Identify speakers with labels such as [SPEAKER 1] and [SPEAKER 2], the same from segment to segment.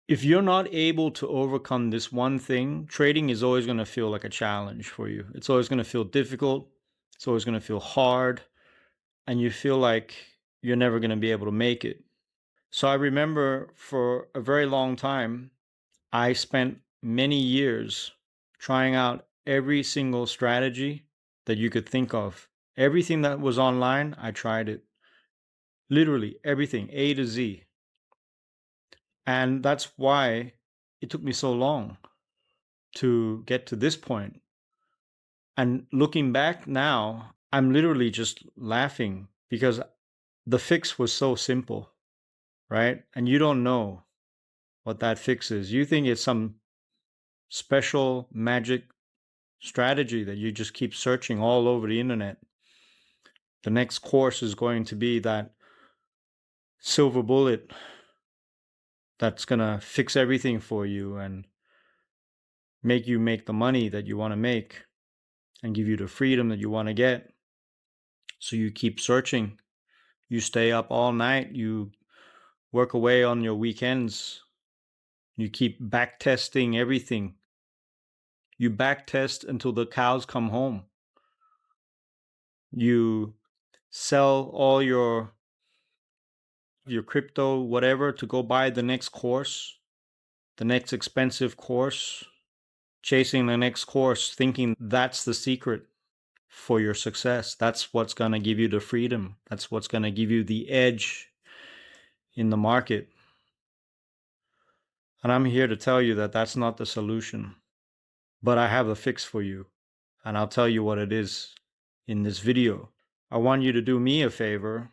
[SPEAKER 1] If you're not able to overcome this one thing, trading is always going to feel like a challenge for you. It's always going to feel difficult. It's always going to feel hard. And you feel like you're never going to be able to make it. So I remember for a very long time, I spent many years trying out every single strategy that you could think of. Everything that was online, I tried it. Literally everything, A to Z. And that's why it took me so long to get to this point. And looking back now, I'm literally just laughing because the fix was so simple, right? And you don't know what that fix is. You think it's some special magic strategy that you just keep searching all over the internet. The next course is going to be that silver bullet that's going to fix everything for you and make you make the money that you want to make and give you the freedom that you want to get. So you keep searching. You stay up all night. You work away on your weekends. You keep backtesting everything. You backtest until the cows come home. You sell all your crypto, whatever, to go buy the next course, the next expensive course, chasing the next course, thinking that's the secret for your success. That's what's going to give you the freedom. That's what's going to give you the edge in the market. And I'm here to tell you that that's not the solution. But I have a fix for you, and I'll tell you what it is in this video. I want you to do me a favor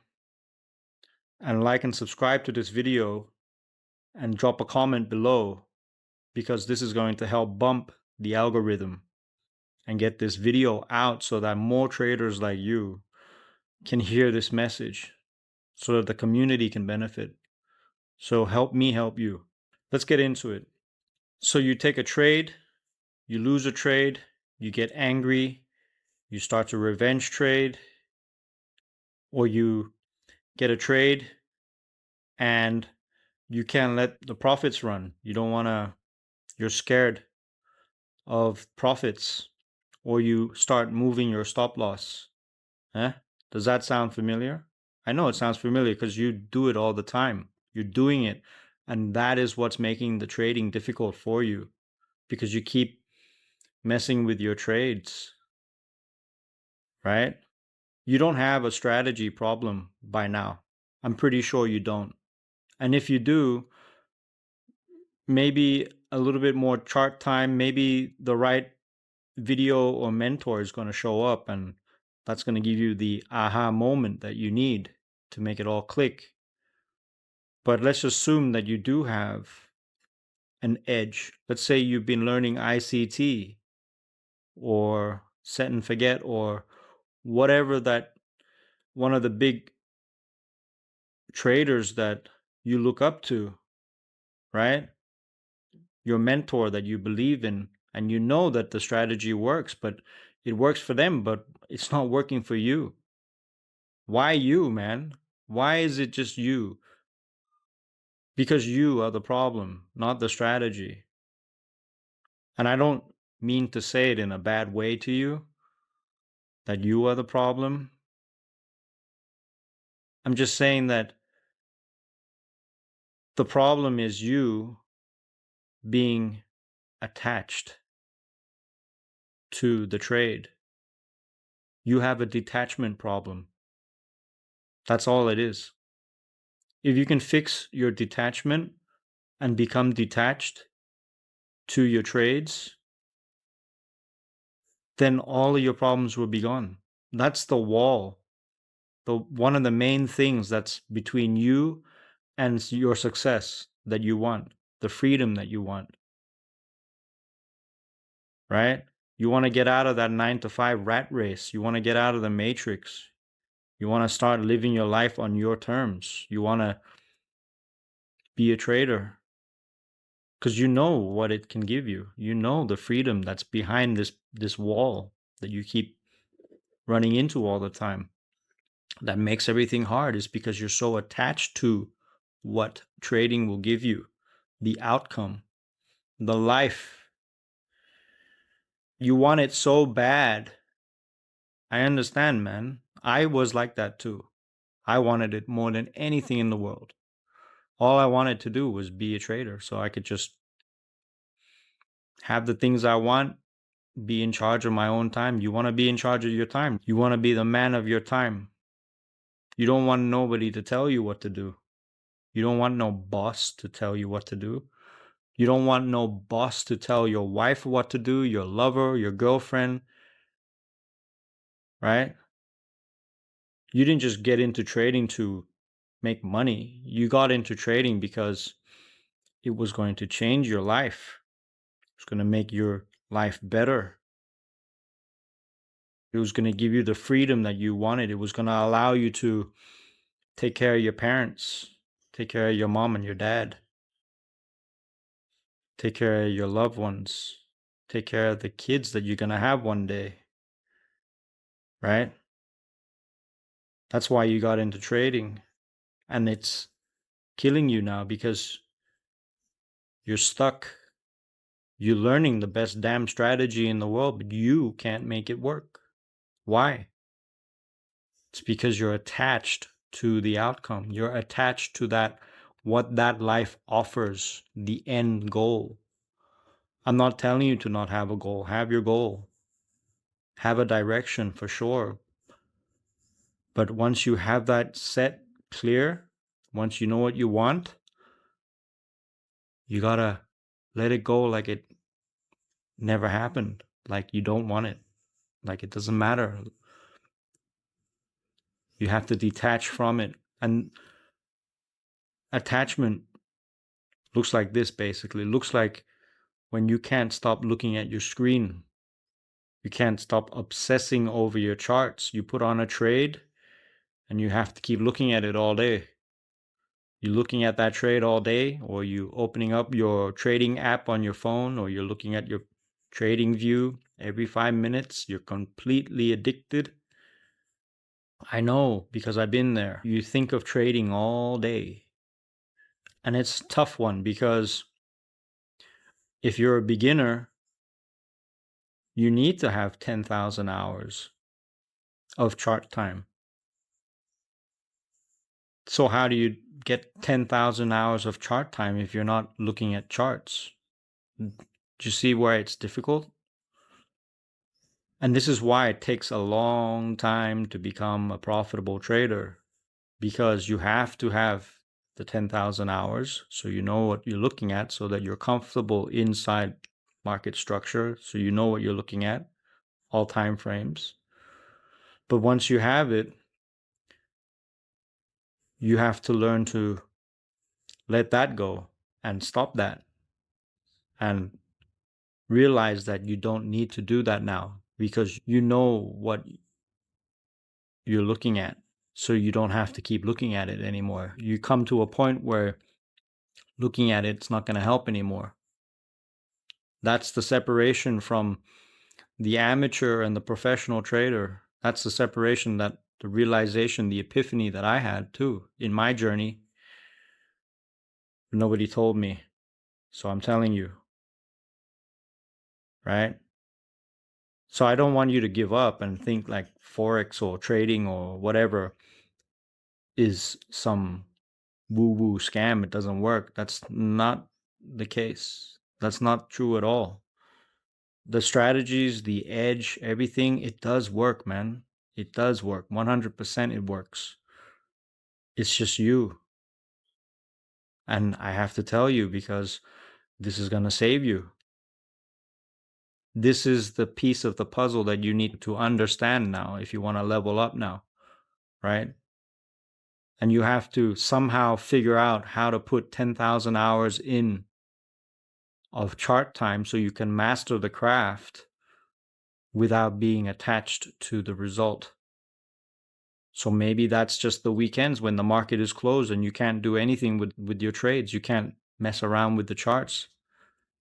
[SPEAKER 1] and like and subscribe to this video and drop a comment below, because this is going to help bump the algorithm and get this video out so that more traders like you can hear this message, so that the community can benefit. So help me help you. Let's get into it. So you take a trade, you lose a trade, you get angry, you start to revenge trade, or you get a trade and you can't let the profits run. You don't want to, you're scared of profits, or you start moving your stop loss. Does that sound familiar? I know it sounds familiar because you do it all the time. You're doing it. And that is what's making the trading difficult for you, because you keep messing with your trades, right? You don't have a strategy problem by now. I'm pretty sure you don't. And if you do, maybe a little bit more chart time, maybe the right video or mentor is going to show up, and that's going to give you the aha moment that you need to make it all click. But let's assume that you do have an edge. Let's say you've been learning ICT or set and forget or whatever, that one of the big traders that you look up to, right? Your mentor that you believe in, and you know that the strategy works, but it works for them, but it's not working for you. Why you, man? Why is it just you? Because you are the problem, not the strategy. And I don't mean to say it in a bad way to you, that you are the problem. I'm just saying that the problem is you being attached to the trade. You have a detachment problem. That's all it is. If you can fix your detachment and become detached to your trades, then all of your problems will be gone. That's the wall. One of the main things that's between you and your success that you want, the freedom that you want, right? You want to get out of that 9 to 5 rat race. You want to get out of the matrix. You want to start living your life on your terms. You want to be a trader because you know what it can give you. You know the freedom that's behind this wall that you keep running into all the time. That makes everything hard is because you're so attached to what trading will give you. the outcome, the life. You want it so bad. I understand, man. I was like that too. I wanted it more than anything in the world. All I wanted to do was be a trader so I could just have the things I want, be in charge of my own time. You want to be in charge of your time. You want to be the man of your time. You don't want nobody to tell you what to do. You don't want no boss to tell you what to do. You don't want no boss to tell your wife what to do, your lover, your girlfriend, right? You didn't just get into trading to make money. You got into trading because it was going to change your life. It's going to make your life better. It was going to give you the freedom that you wanted. It was going to allow you to take care of your parents, take care of your mom and your dad, take care of your loved ones, take care of the kids that you're going to have one day, right? That's why you got into trading. And it's killing you now because you're stuck. You're learning the best damn strategy in the world, but you can't make it work. Why? It's because you're attached to the outcome. You're attached to that, what that life offers, the end goal. I'm not telling you to not have a goal. Have your goal. Have a direction for sure. But once you have that set clear, once you know what you want, you gotta let it go like it never happened, like you don't want it, like it doesn't matter. You have to detach from it. And attachment looks like this basically. Looks like when you can't stop looking at your screen. You can't stop obsessing over your charts. You put on a trade and you have to keep looking at it all day. You're looking at that trade all day, or you opening up your trading app on your phone, or you're looking at your trading view every 5 minutes. You're completely addicted. I know because I've been there. You think of trading all day. And it's a tough one because if you're a beginner, you need to have 10,000 hours of chart time. So how do you get 10,000 hours of chart time if you're not looking at charts? Do you see where it's difficult? And this is why it takes a long time to become a profitable trader, because you have to have the 10,000 hours so you know what you're looking at, so that you're comfortable inside market structure, so you know what you're looking at, all time frames. But once you have it, you have to learn to let that go and stop that and realize that you don't need to do that now because you know what you're looking at. So you don't have to keep looking at it anymore. You come to a point where looking at it's not going to help anymore. That's the separation from the amateur and the professional trader. That's the separation, that the realization, the epiphany that I had too in my journey. Nobody told me. So I'm telling you, right? So I don't want you to give up and think like Forex or trading or whatever is some woo-woo scam. It doesn't work. That's not the case. That's not true at all. The strategies, the edge, everything, it does work, man. It does work. 100% it works. It's just you. And I have to tell you because this is going to save you. This is the piece of the puzzle that you need to understand now if you want to level up now, right? And you have to somehow figure out how to put 10,000 hours in of chart time so you can master the craft without being attached to the result. So maybe that's just the weekends when the market is closed and you can't do anything with your trades. You can't mess around with the charts.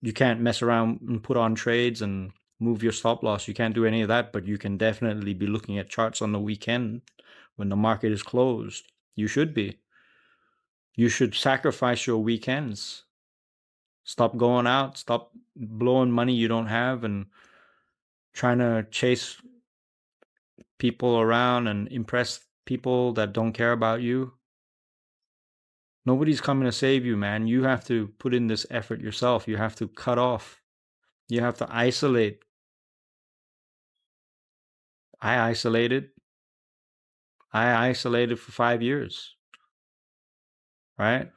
[SPEAKER 1] You can't mess around and put on trades and move your stop loss. You can't do any of that, but you can definitely be looking at charts on the weekend when the market is closed. You should be. You should sacrifice your weekends Stop going out, stop blowing money you don't have and trying to chase people around and impress people that don't care about you. Nobody's coming to save you, man. You have to put in this effort yourself. You have to cut off. You have to isolate. I isolated. I isolated for 5 years, right?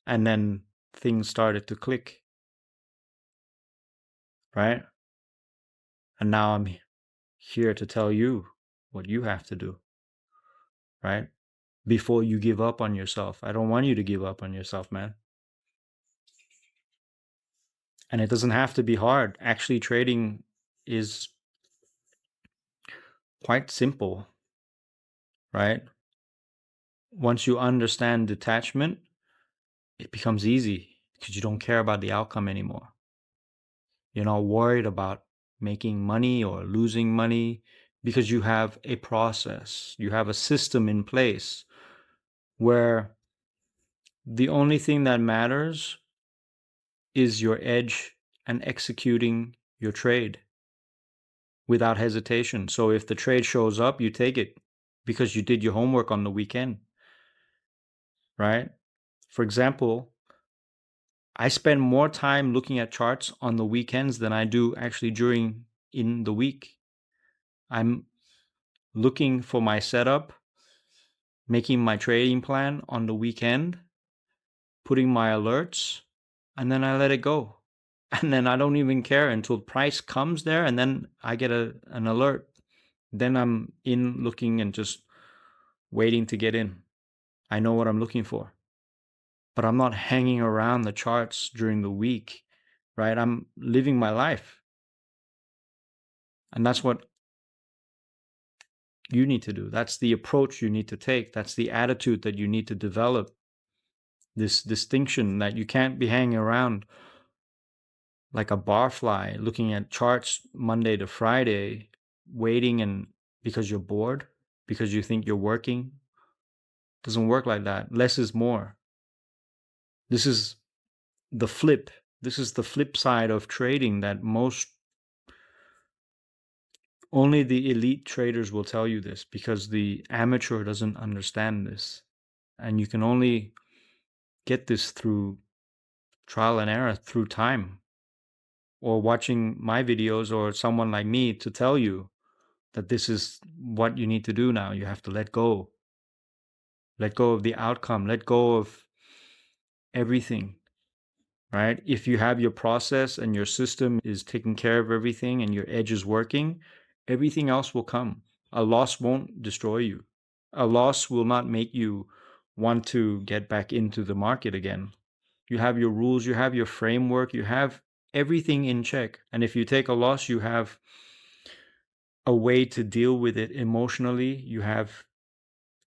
[SPEAKER 1] And then things started to click, right? And now I'm here to tell you what you have to do, right? Before you give up on yourself. I don't want you to give up on yourself, man. And it doesn't have to be hard. Actually, trading is quite simple, right? Once you understand detachment, it becomes easy because you don't care about the outcome anymore. You're not worried about making money or losing money because you have a process, you have a system in place where the only thing that matters is your edge and executing your trade without hesitation. So if the trade shows up, you take it because you did your homework on the weekend, right? For example, I spend more time looking at charts on the weekends than I do actually during in the week. I'm looking for my setup, making my trading plan on the weekend, putting my alerts, and then I let it go. And then I don't even care until price comes there and then I get an alert. Then I'm in looking and just waiting to get in. I know what I'm looking for. But I'm not hanging around the charts during the week, right? I'm living my life. And that's what you need to do. That's the approach you need to take. That's the attitude that you need to develop. This distinction that you can't be hanging around like a barfly looking at charts Monday to Friday, waiting and because you're bored, because you think you're working. It doesn't work like that. Less is more. This is the flip. This is the flip side of trading that only the elite traders will tell you this because the amateur doesn't understand this. And you can only get this through trial and error, through time, or watching my videos or someone like me to tell you that this is what you need to do now. You have to let go. Let go of the outcome. Let go of everything, right? If you have your process and your system is taking care of everything and your edge is working, everything else will come. A loss won't destroy you. A loss will not make you want to get back into the market again. You have your rules, you have your framework, you have everything in check. And if you take a loss, you have a way to deal with it emotionally. You have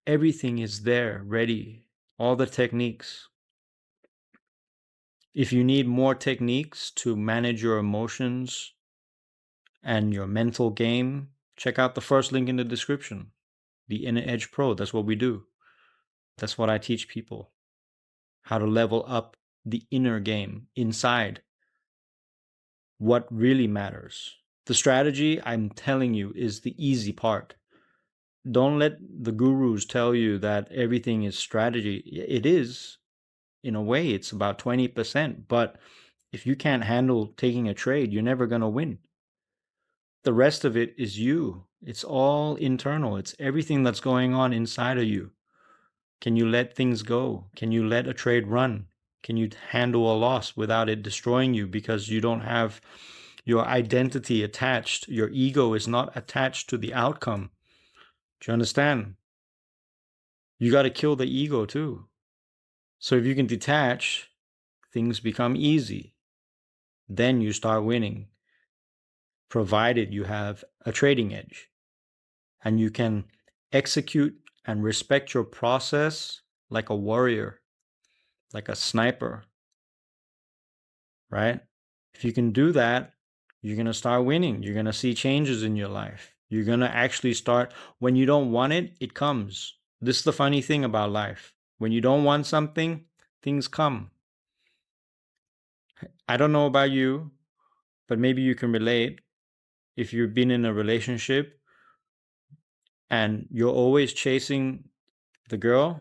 [SPEAKER 1] everything is there, ready, all the techniques. If you need more techniques to manage your emotions and your mental game, check out the first link in the description, the Inner Edge Pro. That's what we do. That's what I teach people, how to level up the inner game inside what really matters. The strategy, I'm telling you, is the easy part. Don't let the gurus tell you that everything is strategy. It is, in a way, it's about 20%. But if you can't handle taking a trade, you're never going to win. The rest of it is you. It's all internal. It's everything that's going on inside of you. Can you let things go? Can you let a trade run? Can you handle a loss without it destroying you because you don't have your identity attached? Your ego is not attached to the outcome. Do you understand? You got to kill the ego too. So if you can detach, things become easy. Then you start winning, provided you have a trading edge and you can execute and respect your process like a warrior, like a sniper, right? If you can do that, you're going to start winning. You're going to see changes in your life. You're going to actually start, when you don't want it, it comes. This is the funny thing about life. When you don't want something, things come. I don't know about you, but maybe you can relate if you've been in a relationship and you're always chasing the girl.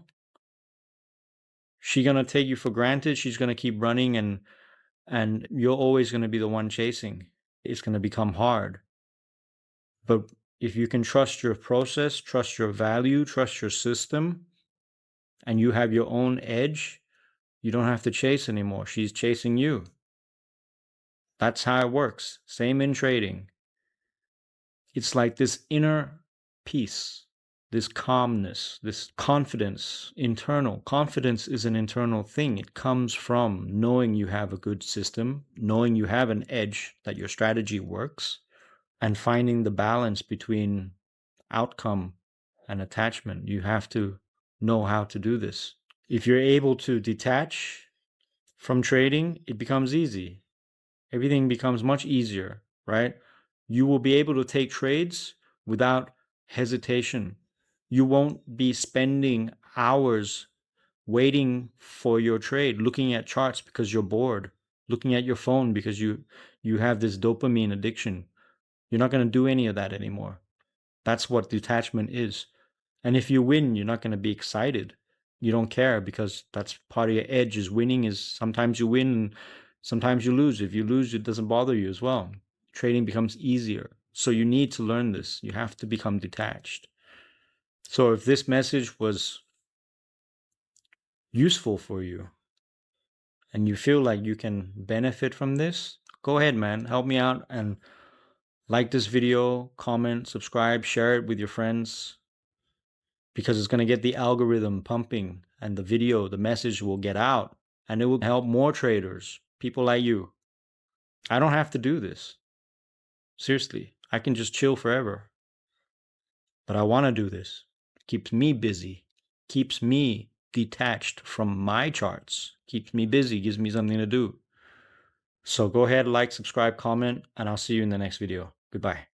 [SPEAKER 1] She's gonna take you for granted. She's gonna keep running, and you're always gonna be the one chasing. It's gonna become hard. But if you can trust your process, trust your value, trust your system, and you have your own edge, you don't have to chase anymore. She's chasing you. That's how it works. Same in trading. It's like this inner peace, this calmness, this confidence, internal. Confidence is an internal thing. It comes from knowing you have a good system, knowing you have an edge, that your strategy works, and finding the balance between outcome and attachment. You have to know how to do this. If you're able to detach from trading, it becomes easy. Everything becomes much easier, right? You will be able to take trades without hesitation. You won't be spending hours waiting for your trade, looking at charts because you're bored, looking at your phone because you have this dopamine addiction. You're not going to do any of that anymore. That's what detachment is. And if you win, you're not going to be excited. You don't care because that's part of your edge. Is winning. Is sometimes you win and sometimes you lose. If you lose, it doesn't bother you as well. Trading becomes easier. So you need to learn this. You have to become detached. So if this message was useful for you and you feel like you can benefit from this, go ahead, man. Help me out and like this video, comment, subscribe, share it with your friends, because it's going to get the algorithm pumping and the video, the message will get out and it will help more traders, people like you. I don't have to do this. Seriously, I can just chill forever. But I want to do this. It keeps me busy, keeps me detached from my charts, keeps me busy, gives me something to do. So go ahead, like, subscribe, comment, and I'll see you in the next video. Goodbye.